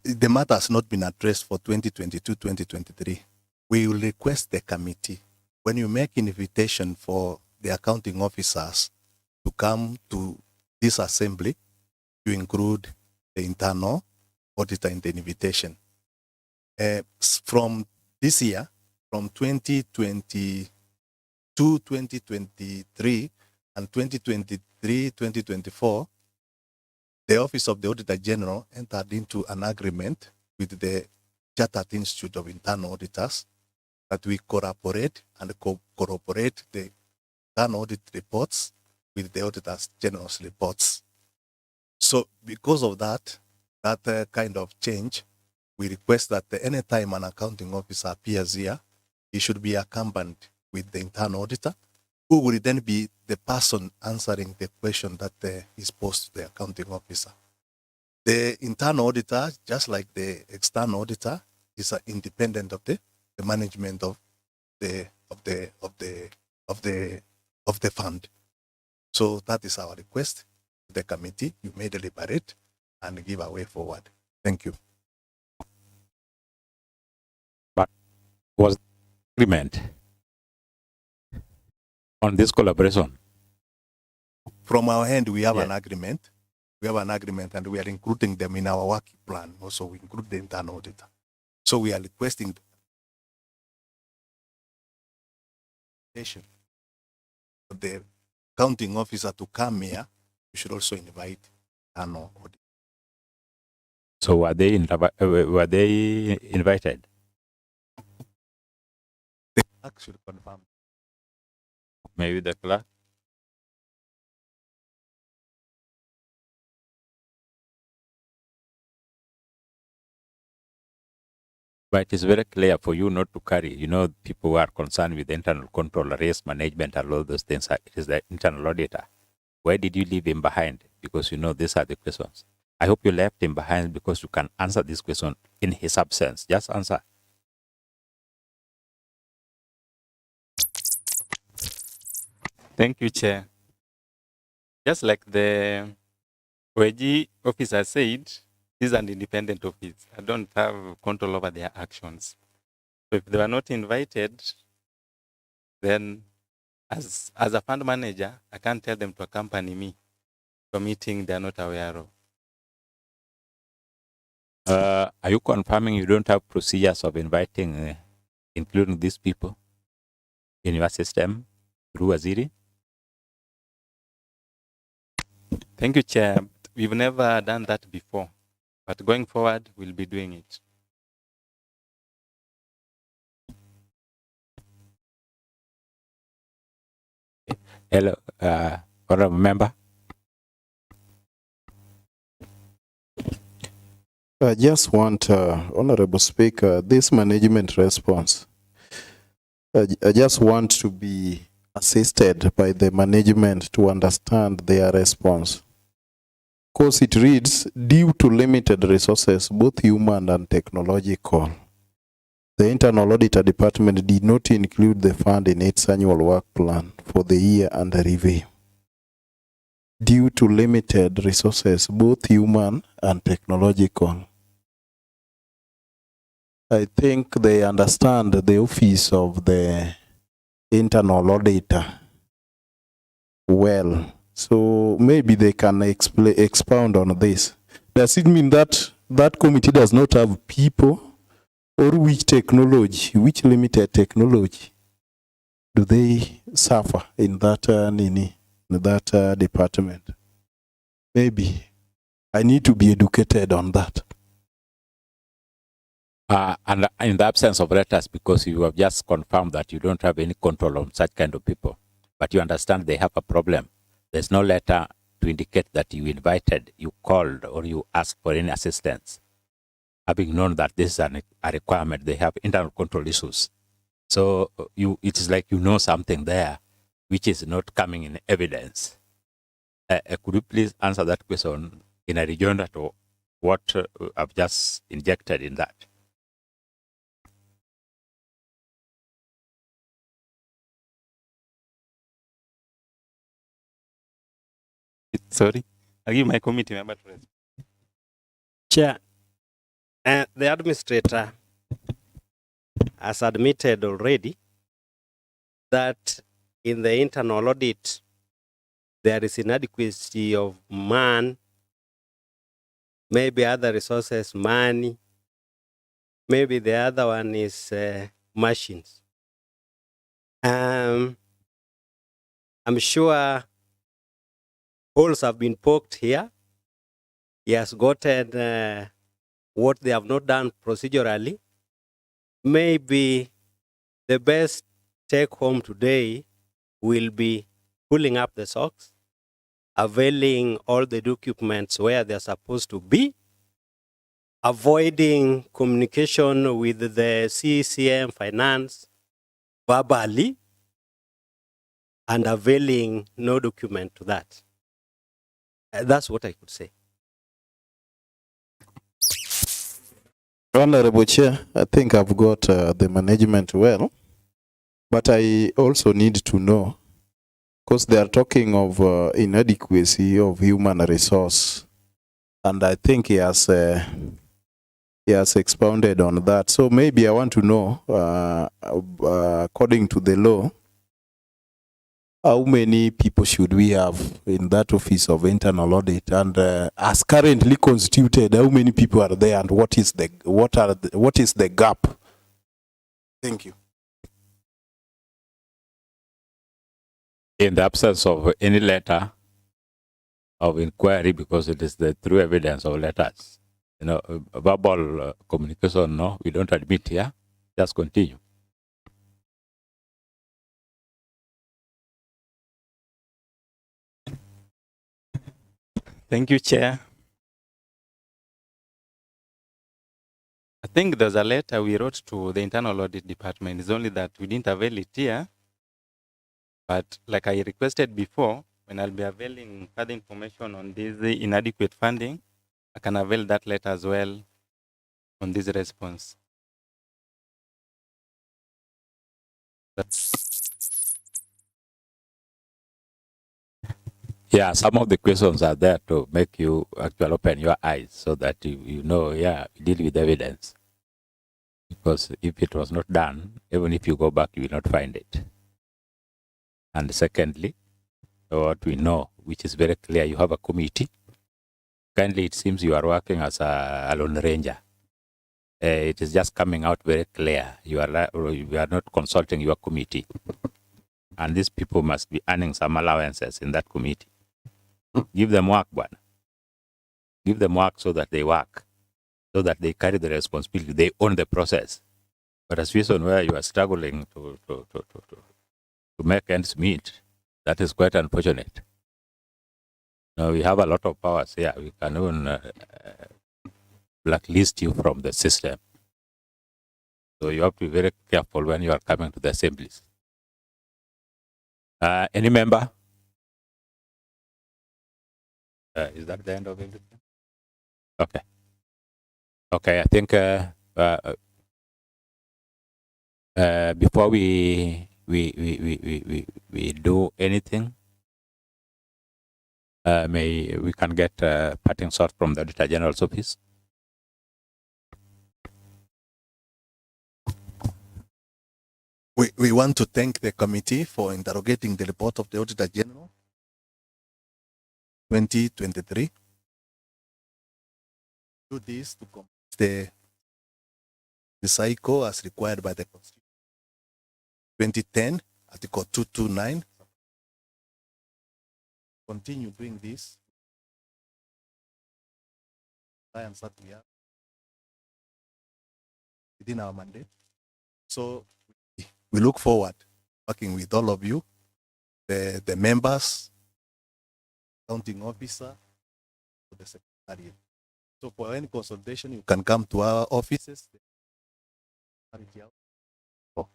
The matter has not been addressed for 2022, 2023. We will request the committee, when you make invitation for the accounting officers to come to this assembly, to include the internal auditor in the invitation. From this year, from 2022, 2023, and 2023, 2024, the Office of the Auditor General entered into an agreement with the Chartered Institute of Internal Auditors that we cooperate and corroborate the internal audit reports with the Auditors General's reports. So because of that kind of change, we request that anytime an accounting officer appears here, he should be accompanied with the internal auditor, who will then be the person answering the question that is posed to the accounting officer. The internal auditor, just like the external auditor, is independent of the management of the fund. So that is our request to the committee. You may deliberate and give a way forward. Thank you. But was agreement on this collaboration? From our end, we have an agreement. We have an agreement, and we are including them in our work plan. Also, we include the internal auditor. So we are requesting the accounting officer to come here. We should also invite internal auditor. So were they invited? The clerk should confirm. Maybe the clerk. But it is very clear for you not to carry, you know, people who are concerned with internal control, risk management, and all those things. It is the internal auditor. Why did you leave him behind? because you know these are the questions. I hope you left him behind because you can answer this question in his absence. Just answer. Thank you, Chair. Just like the OAG officer said, this is an independent office. I don't have control over their actions. So if they were not invited, then as a fund manager, I can't tell them to accompany me to a meeting they are not aware of. Are you confirming you don't have procedures of inviting, including these people, in your system through Aziri? Thank you, Chair. We've never done that before, but going forward, we'll be doing it. Hello, honorable member. I just want, Honorable Speaker, this management response. I just want to be assisted by the management to understand their response. Because it reads, due to limited resources, both human and technological, the Internal Auditor Department did not include the fund in its annual work plan for the year under review. Due to limited resources, both human and technological. I think they understand the office of the internal auditor well. So maybe they can expound on this. Does it mean that that committee does not have people? Or which technology, which limited technology do they suffer in that department? Maybe I need to be educated on that. And in the absence of letters, because you have just confirmed that you don't have any control on such kind of people, but you understand they have a problem. There's no letter to indicate that you invited, you called, or you asked for any assistance. Having known that this is a requirement, they have internal control issues. So it is like you know something there which is not coming in evidence. Could you please answer that question in a rejoinder to what I've just injected in that? Sorry, I'll give my committee member to respond. Chair, the administrator has admitted already that in the internal audit, there is inadequacy of man, maybe other resources, money, maybe the other one is machines. I'm sure holes have been poked here. He has gotten what they have not done procedurally. Maybe the best take home today will be pulling up the socks, availing all the documents where they're supposed to be, avoiding communication with the CCM finance verbally, and availing no document to that. That's what I could say. Honorable Chair, I think I've got the management well, but I also need to know, because they are talking of inadequacy of human resource, and I think he has expounded on that. So maybe I want to know, according to the law, how many people should we have in that office of internal audit, and as currently constituted, how many people are there, and what is the gap? Thank you. In the absence of any letter of inquiry, because it is the true evidence of letters, verbal communication, no, we don't admit here. Just continue. Thank you, Chair. I think there's a letter we wrote to the Internal Audit Department. It's only that we didn't avail it here. But like I requested before, when I'll be availing further information on this inadequate funding, I can avail that letter as well on this response. Yeah, some of the questions are there to make you actually open your eyes so that you know, yeah, deal with evidence. Because if it was not done, even if you go back, you will not find it. And secondly, what we know, which is very clear, you have a committee. Kindly, it seems you are working as a lone ranger. It is just coming out very clear. You are not consulting your committee. And these people must be earning some allowances in that committee. Give them work, one. Give them work so that they work, so that they carry the responsibility. They own the process. But a situation where you are struggling to make ends meet, that is quite unfortunate. Now, we have a lot of powers here. We can even blacklist you from the system. So you have to be very careful when you are coming to the assemblies. Any member? Is that the end of everything? Okay. Okay, I think before we do anything, we can get parting shot from the Auditor General's office. We want to thank the committee for interrogating the report of the Auditor General 2023. Do this to complete the cycle as required by the Constitution. 2010, Article 229. Continue doing this. Clients that we have within our mandate. So we look forward working with all of you, the members, accounting officer, the secretariat. So for any consultation, you can come to our offices. Oh,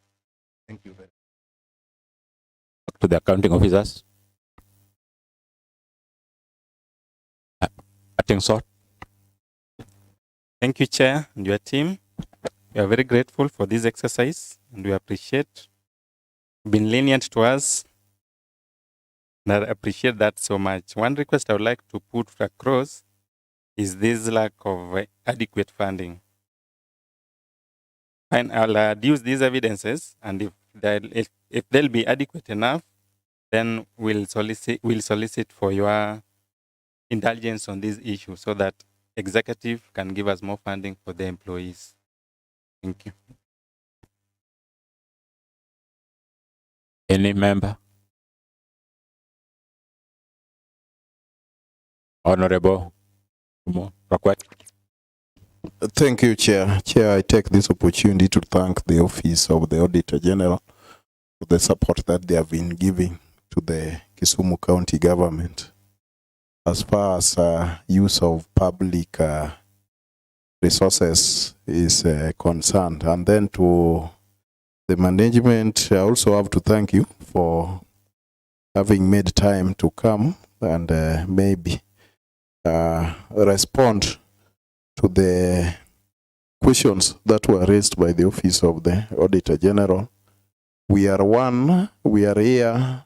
thank you very much. To the accounting officers. Parting shot. Thank you, Chair, and your team. We are very grateful for this exercise, and we appreciate being lenient to us. And I appreciate that so much. One request I would like to put across is this lack of adequate funding. And I'll adduce these evidences, and if they'll be adequate enough, then we'll solicit for your indulgence on this issue so that executive can give us more funding for the employees. Thank you. Any member? Honorable Rakwet. Thank you, Chair. Chair, I take this opportunity to thank the Office of the Auditor General for the support that they have been giving to the Kisumu County government as far as use of public resources is concerned. And then to the management, I also have to thank you for having made time to come and maybe respond to the questions that were raised by the Office of the Auditor General. We are here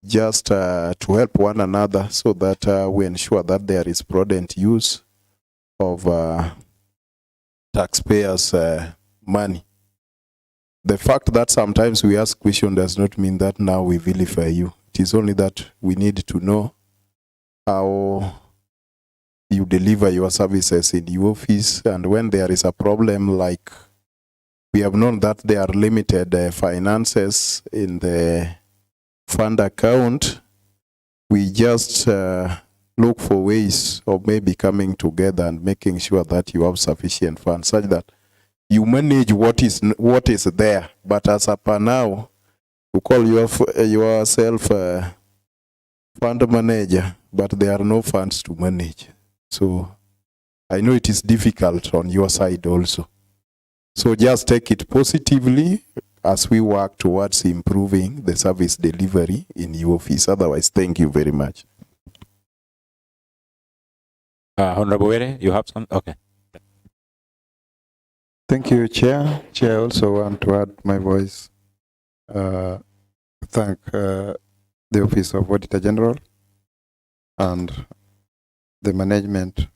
just to help one another so that we ensure that there is prudent use of taxpayers' money. The fact that sometimes we ask questions does not mean that now we vilify you. It is only that we need to know how you deliver your services in your office, and when there is a problem, like we have known that there are limited finances in the fund account, we just look for ways of maybe coming together and making sure that you have sufficient funds such that you manage what is there. But as a per now, you call yourself fund manager, but there are no funds to manage. So I know it is difficult on your side also. So just take it positively. as we work towards improving the service delivery in your office. Otherwise, thank you very much. Honorable Were, you have some? Okay. Thank you, Chair. Chair, I also want to add my voice. Thank the Office of Auditor General and the management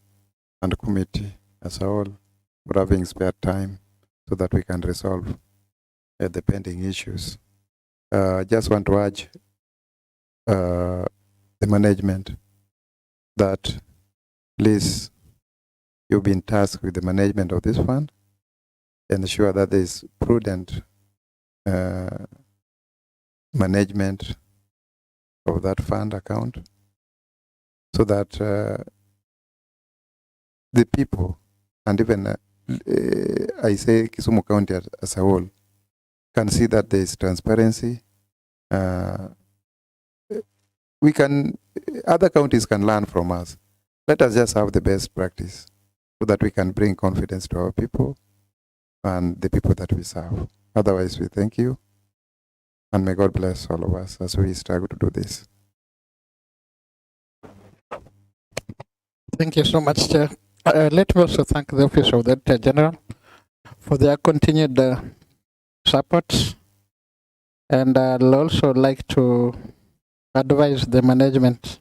and committee as a whole for having spare time so that we can resolve the pending issues. Just want to urge the management that please, you've been tasked with the management of this fund, ensure that there is prudent management of that fund account so that the people and even I say Kisumu County as a whole can see that there is transparency. We can, other counties can learn from us. Let us just have the best practice so that we can bring confidence to our people and the people that we serve. Otherwise, we thank you and may God bless all of us as we struggle to do this. Thank you so much, Chair. Let me also thank the Office of the Auditor General for their continued support. And I'd also like to advise the management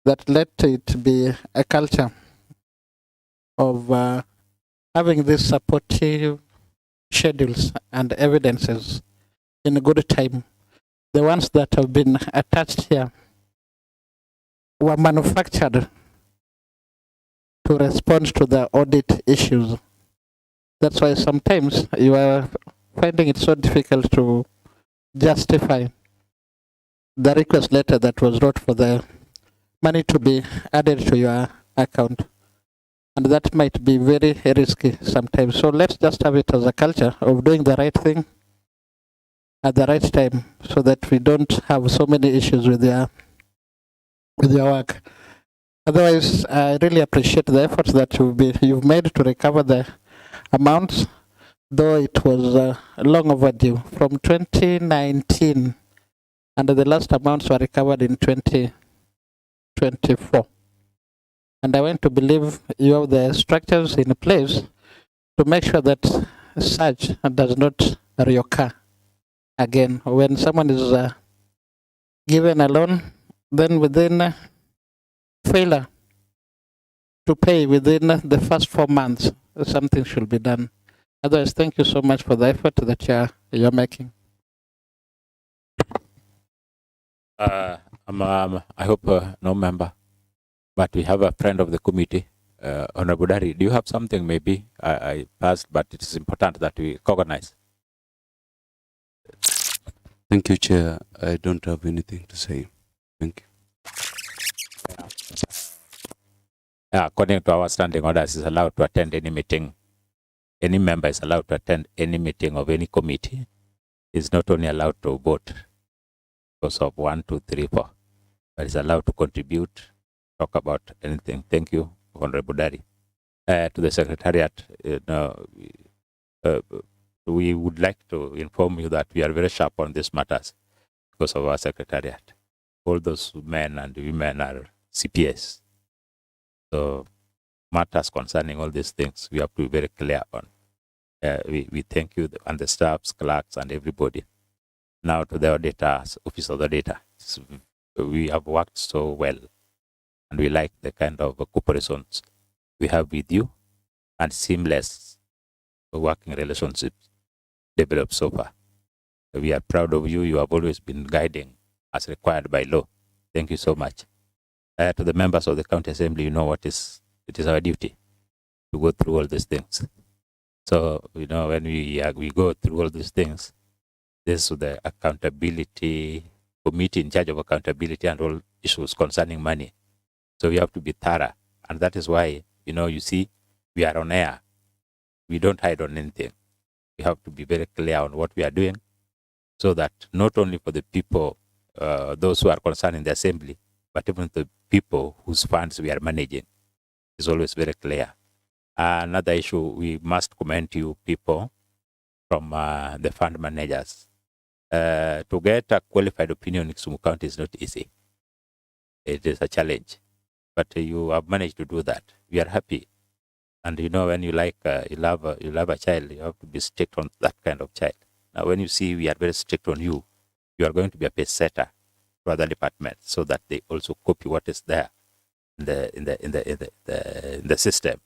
that let it be a culture of having these supportive schedules and evidences in a good time. The ones that have been attached here were manufactured to respond to the audit issues. That's why sometimes you are finding it so difficult to justify the request letter that was wrote for the money to be added to your account. And that might be very risky sometimes. So let's just have it as a culture of doing the right thing at the right time so that we don't have so many issues with your work. Otherwise, I really appreciate the efforts that you've made to recover the amounts, though it was long overdue from 2019, and the last amounts were recovered in 2024. And I want to believe you have the structures in place to make sure that such does not reoccur again. When someone is given a loan, then within failure to pay within the first 4 months, something should be done. Otherwise, thank you so much for the effort that you're making. I hope no member, but we have a friend of the committee, Honorable Dari. Do you have something maybe I passed, but it is important that we recognize? Thank you, Chair. I don't have anything to say. Thank you. According to our standing orders, is allowed to attend any meeting. Any member is allowed to attend any meeting of any committee. Is not only allowed to vote because of 1, 2, 3, 4, but is allowed to contribute, talk about anything. Thank you, Honorable Dari. To the Secretariat, we would like to inform you that we are very sharp on these matters because of our Secretariat. All those men and women are CPS. So matters concerning all these things, we have to be very clear on. We thank you and the staffs, clerks, and everybody. Now to the auditors, Office of the Auditor. We have worked so well, and we like the kind of cooperations we have with you and seamless working relationships developed so far. We are proud of you. You have always been guiding as required by law. Thank you so much. To the members of the County Assembly, you know it is our duty to go through all these things. So, when we go through all these things, this is the accountability committee in charge of accountability and all issues concerning money. So we have to be thorough. And that is why, you see, we are on air. We don't hide on anything. We have to be very clear on what we are doing so that not only for the people, those who are concerned in the assembly, but even the people whose funds we are managing is always very clear. Another issue, we must commend you people from the fund managers. To get a qualified opinion in Kisumu County is not easy. It is a challenge, but you have managed to do that. We are happy. And you know, when you like, you love a child, you have to be strict on that kind of child. Now, when you see we are very strict on you, you are going to be a pace setter to other departments so that they also copy what is there in the system.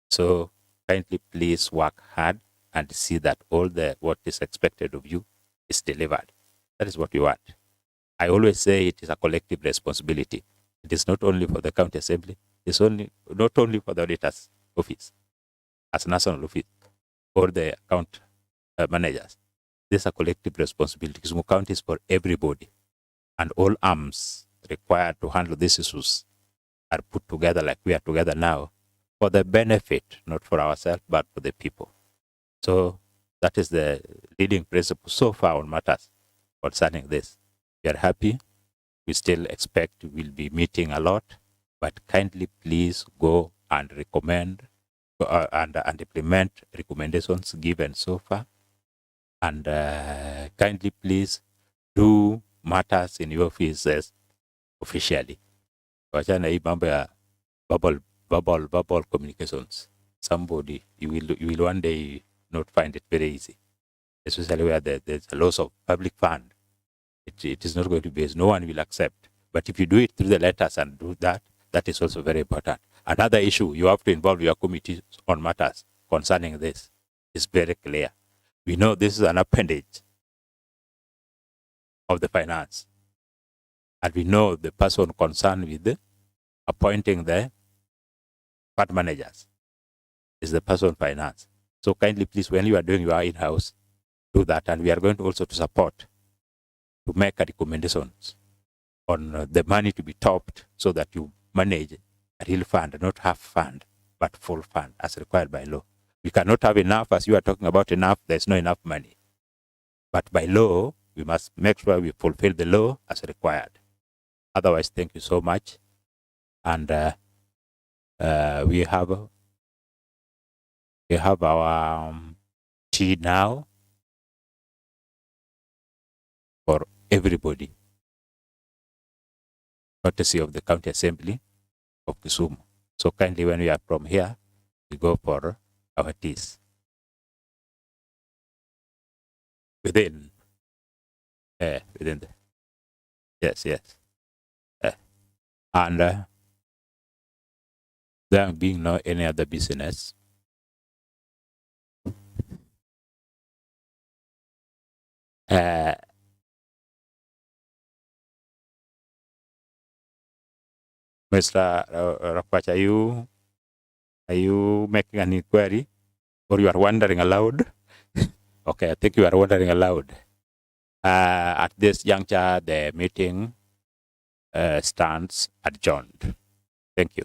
So kindly please work hard and see that all what is expected of you is delivered. That is what we want. I always say it is a collective responsibility. It is not only for the county assembly, it's not only for the auditor's office as national office or the account managers. This is a collective responsibility. Kisumu County is for everybody, and all arms required to handle these issues are put together like we are together now for the benefit, not for ourselves, but for the people. So that is the leading principle so far on matters concerning this. We are happy. We still expect we'll be meeting a lot, but kindly please go and recommend and implement recommendations given so far. And kindly please do matters in your offices officially. Wachana hii mambo ya verbal communications. Somebody, you will one day not find it very easy, especially where there's a loss of public fund. It is not going to be, no one will accept. But if you do it through the letters and do that, that is also very important. Another issue, you have to involve your committee on matters concerning this. It's very clear. We know this is an appendage of the finance. And we know the person concerned with appointing the fund managers is the person finance. So kindly please, when you are doing your in-house, do that. And we are going to also to support to make recommendations on the money to be topped so that you manage a real fund, not half fund, but full fund as required by law. We cannot have enough, as you are talking about enough, there's no enough money. But by law, we must make sure we fulfill the law as required. Otherwise, thank you so much. And we have our tea now for everybody, courtesy of the County Assembly of Kisumu. So kindly, when we are from here, we go for our teas within the, yes. And there being no any other business, Mr. Rakwach, are you making an inquiry or you are wondering aloud? Okay, I think you are wondering aloud. At this juncture, the meeting stands adjourned. Thank you.